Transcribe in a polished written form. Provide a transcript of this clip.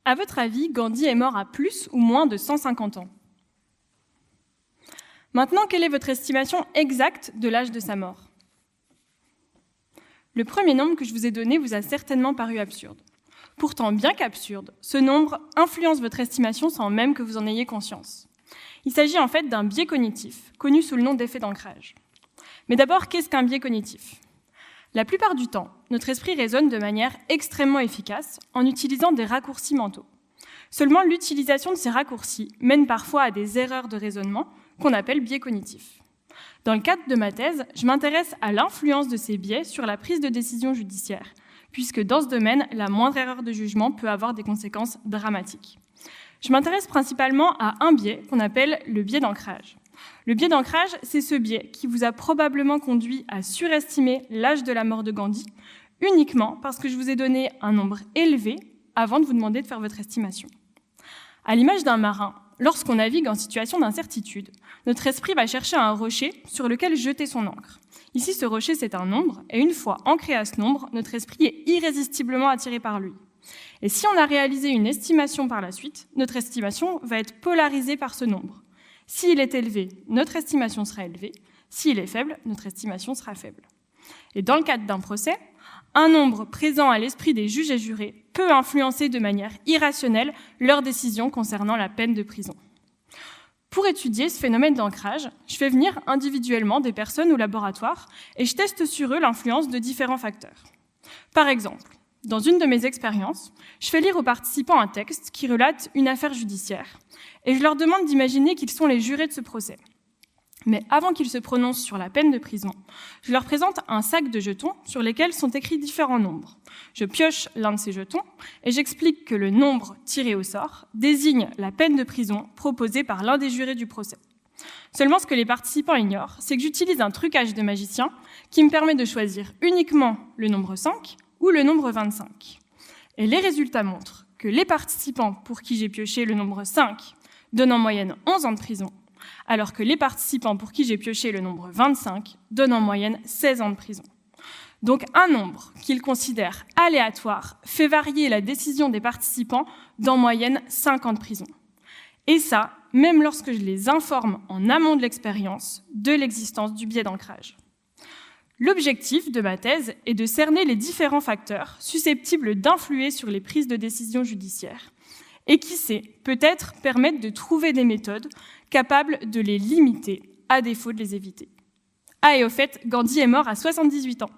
À votre avis, Gandhi est mort à plus ou moins de 150 ans? Maintenant, quelle est votre estimation exacte de l'âge de sa mort? Le premier nombre que je vous ai donné vous a certainement paru absurde. Pourtant, bien qu'absurde, ce nombre influence votre estimation sans même que vous en ayez conscience. Il s'agit en fait d'un biais cognitif, connu sous le nom d'effet d'ancrage. Mais d'abord, qu'est-ce qu'un biais cognitif? La plupart du temps, notre esprit raisonne de manière extrêmement efficace en utilisant des raccourcis mentaux. Seulement, l'utilisation de ces raccourcis mène parfois à des erreurs de raisonnement qu'on appelle biais cognitifs. Dans le cadre de ma thèse, je m'intéresse à l'influence de ces biais sur la prise de décision judiciaire, puisque dans ce domaine, la moindre erreur de jugement peut avoir des conséquences dramatiques. Je m'intéresse principalement à un biais qu'on appelle le biais d'ancrage. Le biais d'ancrage, c'est ce biais qui vous a probablement conduit à surestimer l'âge de la mort de Gandhi, uniquement parce que je vous ai donné un nombre élevé avant de vous demander de faire votre estimation. À l'image d'un marin, lorsqu'on navigue en situation d'incertitude, notre esprit va chercher un rocher sur lequel jeter son ancre. Ici, ce rocher, c'est un nombre, et une fois ancré à ce nombre, notre esprit est irrésistiblement attiré par lui. Et si on a réalisé une estimation par la suite, notre estimation va être polarisée par ce nombre. S'il est élevé, notre estimation sera élevée. S'il est faible, notre estimation sera faible. Et dans le cadre d'un procès, un nombre présent à l'esprit des juges et jurés peut influencer de manière irrationnelle leurs décisions concernant la peine de prison. Pour étudier ce phénomène d'ancrage, je fais venir individuellement des personnes au laboratoire et je teste sur eux l'influence de différents facteurs. Par exemple, dans une de mes expériences, je fais lire aux participants un texte qui relate une affaire judiciaire et je leur demande d'imaginer qu'ils sont les jurés de ce procès. Mais avant qu'ils se prononcent sur la peine de prison, je leur présente un sac de jetons sur lesquels sont écrits différents nombres. Je pioche l'un de ces jetons et j'explique que le nombre tiré au sort désigne la peine de prison proposée par l'un des jurés du procès. Seulement, ce que les participants ignorent, c'est que j'utilise un trucage de magicien qui me permet de choisir uniquement le nombre 5 ou le nombre 25. Et les résultats montrent que les participants pour qui j'ai pioché le nombre 5 donnent en moyenne 11 ans de prison, alors que les participants pour qui j'ai pioché le nombre 25 donnent en moyenne 16 ans de prison. Donc un nombre qu'ils considèrent aléatoire fait varier la décision des participants d'en moyenne 5 ans de prison. Et ça, même lorsque je les informe en amont de l'expérience de l'existence du biais d'ancrage. L'objectif de ma thèse est de cerner les différents facteurs susceptibles d'influer sur les prises de décision judiciaires et qui sait, peut-être permettre de trouver des méthodes capables de les limiter à défaut de les éviter. Ah, et au fait, Gandhi est mort à 78 ans.